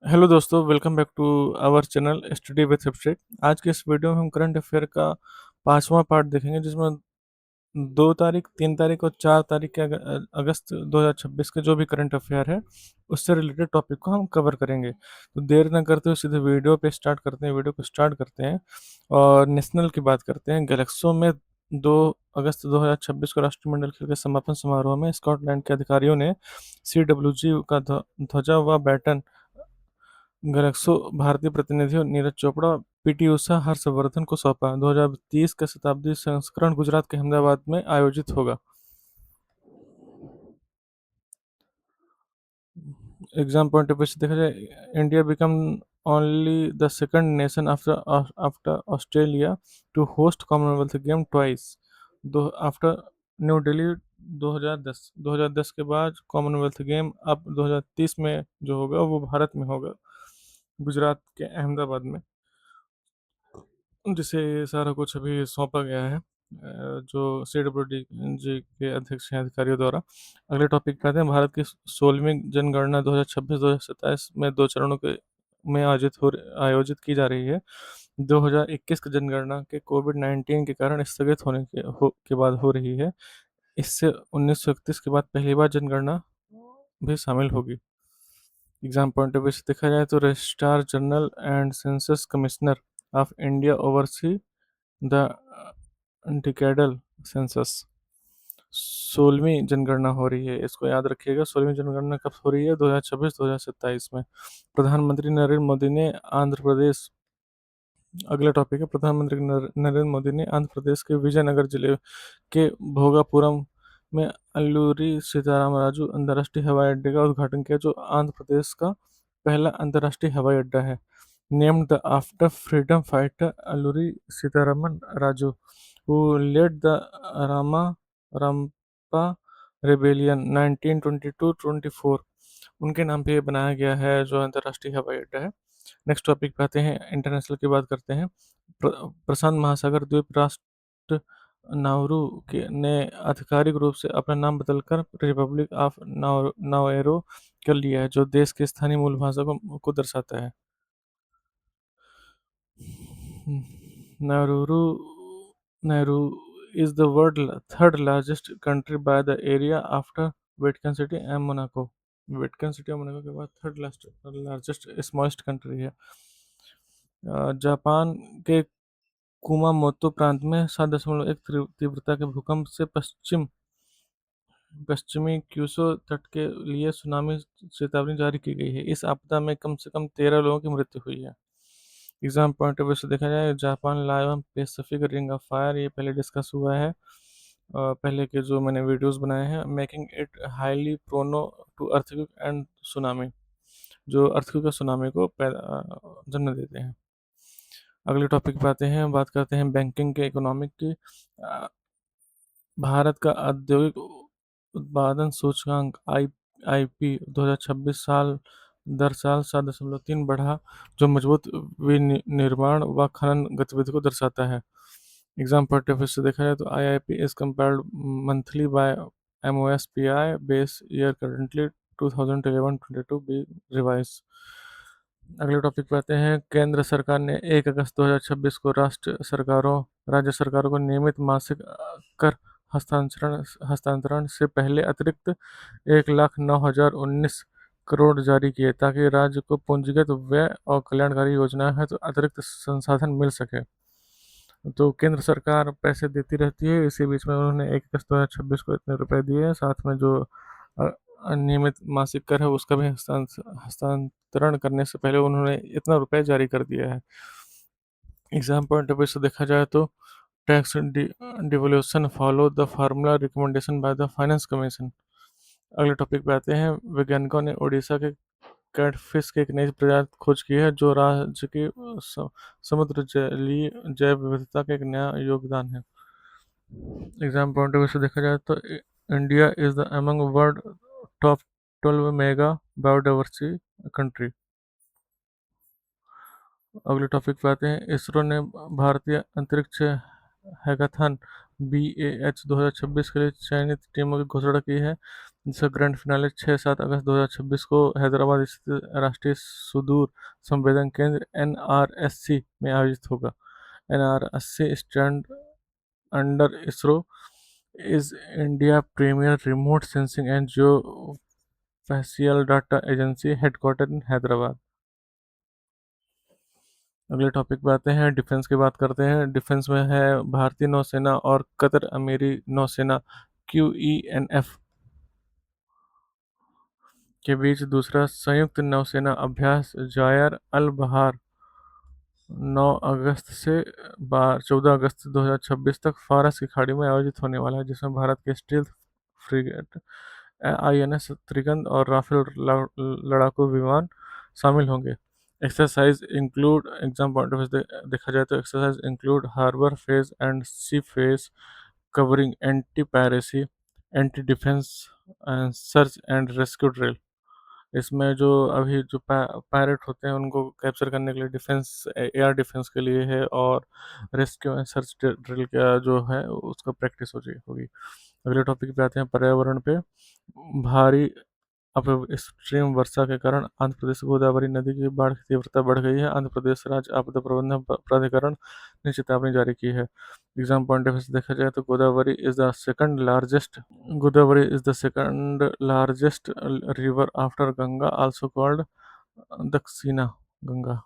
Hello दोस्तों, welcome back to our channel study with subject. आज के इस वीडियो में हम करंट अफेयर का पांचवा पार्ट देखेंगे, जिसमें 2 तारीख, 3 तारीख और 4 तारीख के अगस्त 2026 के जो भी करंट अफेयर है उससे रिलेटेड टॉपिक को हम कवर करेंगे। तो देर न करते हुए सीधे वीडियो पे स्टार्ट करते हैं, वीडियो को स्टार्ट करते हैं और नेशनल की बात करते हैं। गैलेक्सो में 2 अगस्त 2026 को राष्ट्रमंडल खेल के समापन समारोह में स्कॉटलैंड के अधिकारियों ने CWG का ध्वजा व बैटन गैलेक्सो भारतीय प्रतिनिधि नीरज चोपड़ा, पीटी उषा, हर्षवर्धन को सौंपा। 2030 का शताब्दी संस्करण गुजरात के अहमदाबाद में आयोजित होगा। एग्जाम पॉइंट ऑफ व्यू से देखा जाए, India become only the second nation after after Australia to host Commonwealth game twice. दो आफ्टर न्यू दिल्ली 2010 के बाद कॉमनवेल्थ गेम अब 2030 में जो होगा वो भारत में होगा, गुजरात के अहमदाबाद में, जिसे सारा कुछ अभी सौंपा गया है जो CWD जी के अध्यक्ष हैं अधिकारियों द्वारा। अगले टॉपिक पे आते हैं। भारत की 16वीं जनगणना 2026-2027 में 2 चरणों के में आयोजित की जा रही है। 2021 की जनगणना के कोविड-19 के कारण स्थगित होने के बाद हो रही है। इससे 1931 के बाद पहली बार जनगणना भी शामिल होगी। एग्जाम पॉइंट ऑफ व्यू से देखा जाए तो registrar general and census commissioner of India oversees the decadal census. 16वीं जनगणना हो रही है, इसको याद रखिएगा। 16वीं जनगणना कब हो रही है? 2026-2027 में। प्रधानमंत्री नरेंद्र मोदी ने आंध्र प्रदेश अगला टॉपिक है। प्रधानमंत्री नरेंद्र मोदी ने आंध्र प्रदेश के विजयनगर जिले के भोगापुरम में अल्लूरी सीताराम राजू अंतर्राष्ट्रीय हवाई अड्डे का उद्घाटन किया, जो आंध्र प्रदेश का पहला अंतर्राष्ट्रीय हवाई अड्डा है। Named the after freedom fighter Alluri Sitaraman Raju who led the Rama Rampa rebellion 1922-24, उनके नाम पे ये बनाया गया है जो अंतर्राष्ट्रीय हवाई अड्डा है। नेक्स्ट टॉपिक पे आते हैं, इंटरनेशनल की बात करते हैं। प्रशांत महासागर द्वीप राष्ट्र नाउरू ने आधिकारिक रूप से अपना नाम बदलकर रिपब्लिक ऑफ नाउएरो कर लिया है, जो देश की स्थानीय मूल भाषा को दर्शाता है। Nauru Nauru is the world third largest country by the area after Vatican City and Monaco। Vatican city और मोनाको के बाद थर्ड लार्जेस्ट स्मॉलेस्ट कंट्री है। जापान के कुमामोतो प्रांत में 7.1 तीव्रता के भूकंप से पश्चिमी क्यूशो तट के लिए सुनामी चेतावनी जारी की गई है। इस आपदा में कम से कम 13 लोगों की मृत्यु हुई है। एग्जाम पॉइंट ऑफ व्यू से देखा जाए, Japan live Pacific ring of fire, ये पहले डिस्कस हुआ है पहले के जो मैंने वीडियोस बनाए हैं। Making it highly prone to earthquake and tsunami, जो अर्थक्वेक और सुनामी को जन्म देते हैं। अगले टॉपिक पे आते हैं, बात करते हैं बैंकिंग के, इकोनॉमिक की। भारत का औद्योगिक उत्पादन सूचकांक आईपी 2026 दर साल 7.3 बढ़ा, जो मजबूत विनिर्माण व खनन गतिविधि को दर्शाता है। एग्जाम पॉइंट ऑफ व्यू से देखा जाए तो IIP is compared monthly by MOSPI base year currently 2011-22 be revise. अगले टॉपिक पे आते हैं। केंद्र सरकार ने 1 अगस्त 2026 को राज्य सरकारों को नियमित मासिक कर हस्तांतरण से पहले अतिरिक्त 1,09,019 करोड़ जारी किए, ताकि राज्य को पूंजीगत व्यय और कल्याणकारी योजनाएं हैं तो अतिरिक्त संसाधन मिल सके। तो केंद्र सरकार पैसे देती रहती है, इसी बीच में उन्होंने 1 अगस्त 2026 को इतने रुपए दिए, साथ में जो नियमित मासिक कर है उसका भी हस्तांतरण करने से पहले उन्होंने इतना रुपए जारी कर दिया है। एग्जाम पॉइंट ऑफ व्यू से देखा जाए तो tax devolution follow the formula recommendation by the finance commission. अगले टॉपिक पे आते हैं। वैज्ञानिकों ने उड़ीसा के कैटफिश की एक नई प्रजाति खोज की है, जो राज्य की समुद्र जलीय जैव विविधता का एक नया योगदान है। एग्जाम पॉइंट ऑफ व्यू से देखा जाए तो India is the among world top 12 mega biodiversity country. अगले टॉपिक पे आते हैं। इसरो ने भारतीय अंतरिक्ष हैकाथन BAH 2026 के लिए चयनित टीमों की घोषणा की है, जिसका ग्रैंड फिनाले 6-7 अगस्त 2026 को हैदराबाद स्थित राष्ट्रीय सुदूर संवेदन केंद्र NRSC में आयोजित होगा। NRSC stand under ISRO is India premier remote sensing and geospatial data agency headquartered in Hyderabad. अगले टॉपिक पे आते हैं, डिफेंस की बात करते हैं। डिफेंस में है भारतीय नौसेना और कतर अमीरी नौसेना QENF के बीच दूसरा संयुक्त नौसेना अभ्यास जायर अल बहार 9 अगस्त से 14 अगस्त 2026 तक फारस की खाड़ी में आयोजित होने वाला है, जिसमें भारत के स्टील्थ फ्रिगेट INS त्रिगंत और राफेल लड़ाकू विमान शामिल होंगे। Exercise include exam point of देखा जाए तो exercise include harbour phase and sea phase covering anti piracy, anti defence, search and rescue drill. इसमें जो अभी जो पायरेट होते हैं उनको कैप्चर करने के लिए डिफेंस एयर डिफेंस के लिए है, और रेस्क्यू एंड सर्च ड्रिल का जो है उसका प्रैक्टिस होगी। अगले टॉपिक पे आते हैं, पर्यावरण पे। भारी अपस्ट्रीम वर्षा के कारण आंध्र प्रदेश गोदावरी नदी की बाढ़ की तीव्रता बढ़ गई है। आंध्र प्रदेश राज्य आपदा प्रबंधन प्राधिकरण ने चेतावनी जारी की है। एग्जाम पॉइंट ऑफ व्यू से देखा जाए तो Godavari is the second largest river after Ganga, also called दक्षिणा गंगा।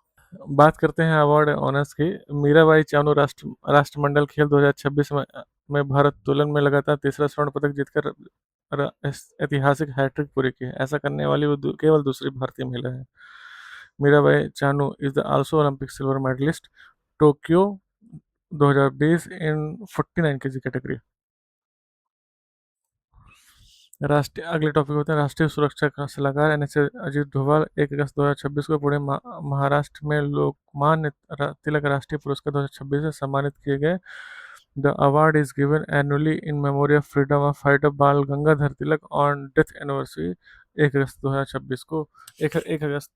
बात करते हैं अवार्ड ऑनर्स की। मीराबाई चानू राष्ट्रमंडल खेल 2026 में भारत तोलन में लगातार तीसरा स्वर्ण पदक जीतकर ऐतिहासिक हैट्रिक पूरी की है। ऐसा करने वाली वो केवल दूसरी भारतीय महिला है। Mirabai Chanu is the also Olympic silver medallist Tokyo 2020 in 49 KG category. राष्ट्रीय अगले टॉपिक होते हैं राष्ट्रीय सुरक्षा का सलाहकार NSA अजीत डोभाल 1 अगस्त 2026 को पुणे महाराष्ट्र में लोकमान्य तिलक राष्ट्रीय पुरस्कार 2026 से सम्मानित किए गए। The award is given annually in memory of freedom of fighter बाल Gangadhar Tilak on death anniversary 1 अगस्त 2026 को। 1 अगस्त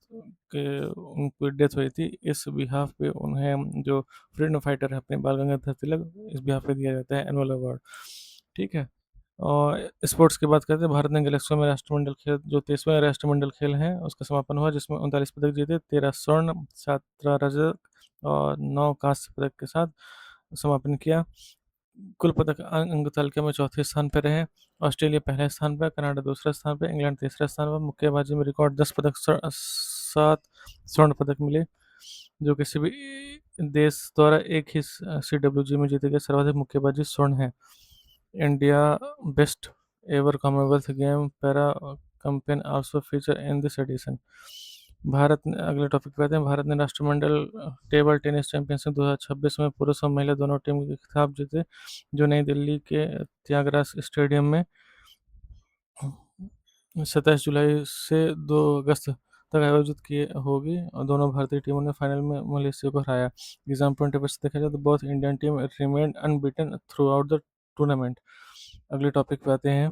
के उनकी डेथ हुई थी। इस बिहाफ पे उन्हें जो फ्रीडम फाइटर है अपने बाल गंगाधर तिलक, इस बिहाफ पे दिया जाता है एनुअल अवार्ड। ठीक है। और स्पोर्ट्स की बात करते हैं, भारत ने गैलेक्सियो में राष्ट्रमंडल खेल जो 23वां राष्ट्रमंडल खेल है उसका समापन हुआ, जिसमें 39 पदक जीते, 13 स्वर्ण, 17 रजत और 9 कांस्य पदक के साथ समापन किया। कुल पदक अंक तालिका में चौथे स्थान पर रहे। ऑस्ट्रेलिया पहले स्थान पर, कनाडा दूसरे स्थान पर, इंग्लैंड तीसरे स्थान पर। मुक्केबाजी में रिकॉर्ड 10 पदक 7 स्वर्ण पदक मिले, जो किसी भी देश द्वारा एक ही CWG में जीते गए सर्वाधिक मुक्केबाजी स्वर्ण है। India best ever Commonwealth game para campaign also feature in this edition. अगले टॉपिक पे आते हैं, भारत ने राष्ट्रमंडल टेबल टेनिस चैंपियनशिप 2026 में पुरुष और महिला दोनों टीम के खिताब जीते, जो नई दिल्ली के त्यागराज स्टेडियम में 27 जुलाई से 2 अगस्त तक आयोजित किए होगी, और दोनों भारतीय टीमों ने फाइनल में मलेशिया को हराया। एग्जाम पॉइंट ऑफ देखा जाए तो both Indian team remain unbeaten through out the tournament. अगले टॉपिक पे आते हैं,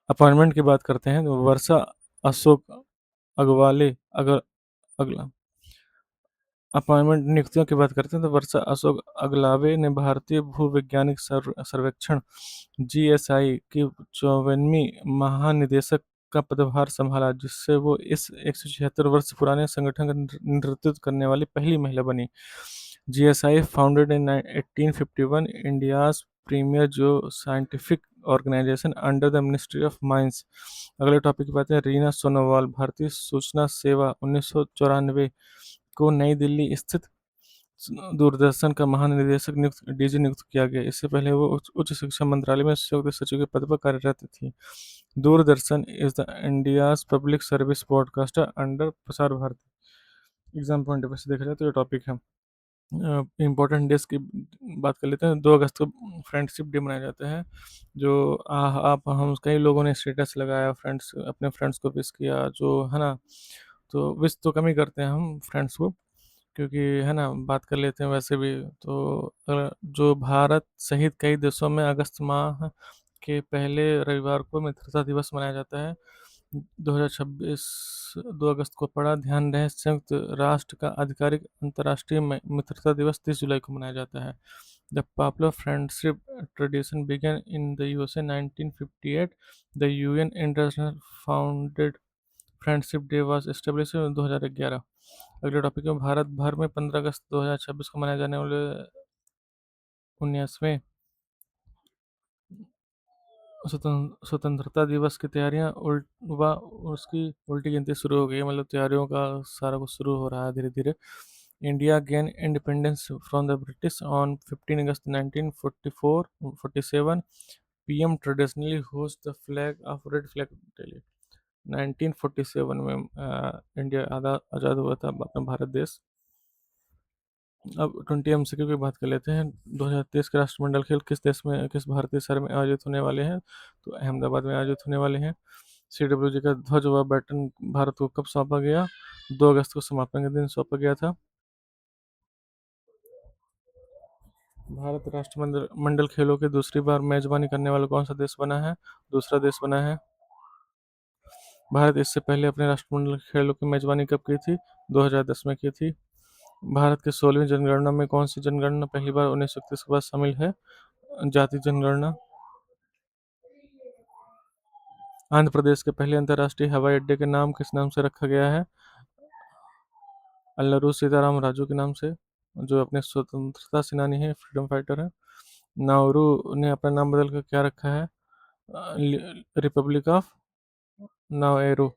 अपॉइंटमेंट की बात करते हैं। तो वर्षा अशोक अगवाले अगर अगला अपॉइंटमेंट नियुक्तियों की बात करते हैं तो वर्षा अशोक अगलावे ने भारतीय भूवैज्ञानिक सर्वेक्षण GSI की 54वीं महानिदेशक का पदभार संभाला, जिससे वो इस 176 वर्ष पुराने संगठन का नेतृत्व करने वाली पहली महिला बनी। GSI founded in 1851, India's premier geo scientific organisation under the ministry of mines. अगले टॉपिक की बात है, रीना सोनोवाल भारतीय सूचना सेवा 1994 को नई दिल्ली स्थित दूरदर्शन का महानिदेशक DG नियुक्त किया गया। इससे पहले वो उच्च शिक्षा मंत्रालय में संयुक्त सचिव के पद पर कार्यरत थी। Doordarshan is the India's public service broadcaster under Prasar Bharati. Exam point of से देखा जाए तो ये टॉपिक है। इम्पोर्टेंट डेज की बात कर लेते हैं। 2 अगस्त को फ्रेंडशिप डे मनाया जाता है, जो आप हम कई लोगों ने स्टेटस लगाया, फ्रेंड्स अपने फ्रेंड्स को विश किया, जो है ना। तो विश तो कम ही करते हैं हम फ्रेंड्स को, क्योंकि है ना बात कर लेते हैं वैसे भी। तो जो भारत सहित कई देशों में अगस्त माह के पहले रविवार को मित्रता दिवस मनाया जाता है। 2026 2 अगस्त को पड़ा, ध्यान रहे संयुक्त राष्ट्र का आधिकारिक अंतर्राष्ट्रीय मित्रता दिवस 30 जुलाई को मनाया जाता है। The popular friendship tradition began in the USA 1958. The UN International Founded friendship day was establish 2011। अगले टॉपिक में भारत भर में 15 अगस्त 2026 को मनाए जाने वाले 19वें स्वतंत्रता दिवस की तैयारियां उसकी उल्टी गिनती शुरू हो गई है, मतलब तैयारियों का सारा कुछ शुरू हो रहा है धीरे धीरे। India gain independence from the British on 15 August 1947। PM traditionally host the flag of red flag daily. 1947 में इंडिया आज़ाद हुआ था अपना भारत देश। अब 20 एमसीक्यू की बात कर लेते हैं। 2023 के राष्ट्रमंडल खेल किस भारतीय शहर में आयोजित होने वाले हैं? तो अहमदाबाद में आयोजित होने वाले हैं। सीडब्ल्यूजी का ध्वज व बैटन भारत को कब सौंपा गया? 2 अगस्त को समापन के दिन सौंपा गया था। भारत राष्ट्रमंडल मंडल खेलों के दूसरी बार मेजबानी करने वाला कौन सा देश बना है? दूसरा देश बना है। भारत इससे पहले अपने राष्ट्रमंडल खेलों की मेजबानी कब की थी? 2010 में की थी। भारत की 16वीं जनगणना में कौन सी जनगणना पहली बार 1931 के बाद शामिल है? जाति जनगणना। आंध्र प्रदेश के पहले अंतर्राष्ट्रीय हवाई अड्डे के नाम किस नाम से रखा गया है? अल्लूरी सीताराम राजू के नाम से, जो अपने स्वतंत्रता सेनानी है, फ्रीडम फाइटर है। नाउरू ने अपना नाम बदल कर क्या रखा है? Republic of Nauru.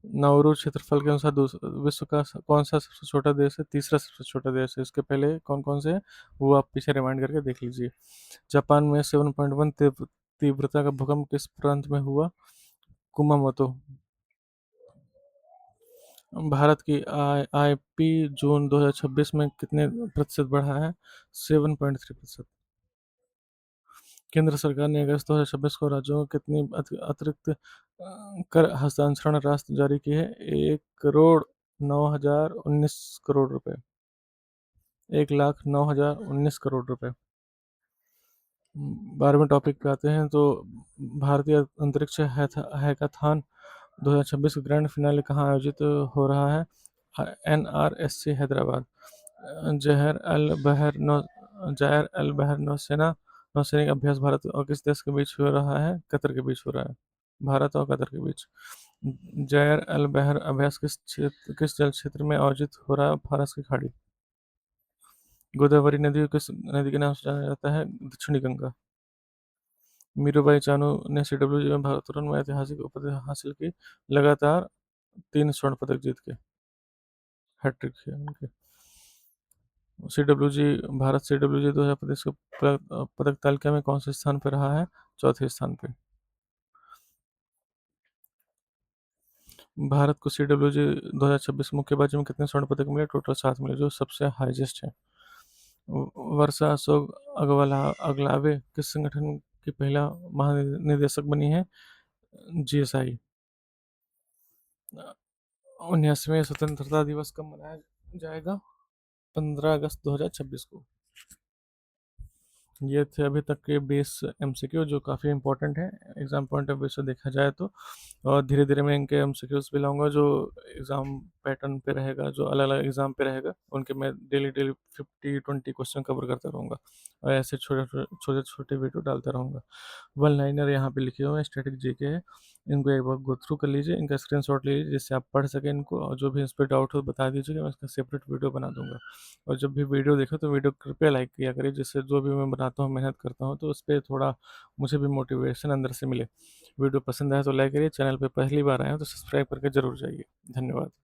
नाउरू क्षेत्रफल के अनुसार विश्व का कौन सा सबसे छोटा देश है? तीसरा सबसे छोटा देश है। इसके पहले कौन कौन से है वो आप पीछे रिमाइंड करके देख लीजिए। जापान में 7.1 तीव्रता का भूकंप किस प्रांत में हुआ? कुमामोतो। भारत की आईपी जून 2026 में कितने प्रतिशत बढ़ा है? 7.3%। केंद्र सरकार ने अगस्त 2026 को राज्यों को कितनी अतिरिक्त कर हस्तांतरण राशि जारी की है? 1,09,019 करोड़ रुपए। 1,09,019 करोड़ रुपए। 12वें टॉपिक पे आते हैं। तो भारतीय अंतरिक्ष हैकाथॉन 2026 ग्रैंड फिनाले कहाँ आयोजित हो रहा है? NRSC हैदराबाद। जहर अल बहर नौ जायर अल बहर नौसेना नौसैनिक अभ्यास भारत और किस देश के बीच हो रहा है? कतर के बीच हो रहा है। भारत और कतर के बीच। जायर अल बहर अभ्यास किस जल क्षेत्र में आयोजित हो रहा है? फारस की खाड़ी। गोदावरी नदी को किस नदी के नाम से जाना जाता है? दक्षिणी गंगा। मीराबाई चानू ने सीडब्ल्यूजी में भारोत्तोलन में ऐतिहासिक उपाधि हासिल की, लगातार 3 स्वर्ण पदक जीत के। हैट्रिक है उनके। सीडब्ल्यूजी भारत सीडब्ल्यूजी 2025 के पदक तालिका में कौन से स्थान पर रहा है? चौथे स्थान पे। भारत को सीडब्ल्यूजी 2026 मुक्केबाजी में कितने स्वर्ण पदक मिले? टोटल 7 मिले, जो सबसे हाईएस्ट है। वर्षा अशोक अगलावे किस संगठन की पहला महानिदेशक बनी है? जीएसआई। 19वें स्वतंत्रता दिवस कब मनाया जाएगा? 15 अगस्त 2026 को। ये थे अभी तक के 20 एमसीक्यू, जो काफ़ी इंपॉर्टेंट है एग्ज़ाम पॉइंट ऑफ व्यू से देखा जाए तो। और धीरे धीरे मैं इनके एमसीक्यूज भी लाऊंगा जो एग्ज़ाम पैटर्न पे रहेगा, जो अलग अलग एग्ज़ाम पे रहेगा, उनके मैं डेली डेली 50-20 क्वेश्चन कवर करता रहूँगा और ऐसे छोटे छोटे छोटे वीडियो डालता रहूँगा। वन लाइनर यहाँ पे लिखे हुए हैं, स्टैटिक जीके है, इनको एक बार गो थ्रू कर लीजिए, इनका स्क्रीनशॉट ले लीजिए जिससे आप पढ़ सकें इनको, और जो भी इस पर डाउट हो बता दीजिएगा, मैं इसका सेपरेट वीडियो बना दूंगा। और जब भी वीडियो देखो तो वीडियो कृपया लाइक किया करिए, जिससे जो भी मैं बनाता हूँ, मेहनत करता हूँ, तो उस पर थोड़ा मुझे भी मोटिवेशन अंदर से मिले। वीडियो पसंद आए तो लाइक करिए, चैनल पर पहली बार आए हो तो सब्सक्राइब करके जरूर जाइए। धन्यवाद।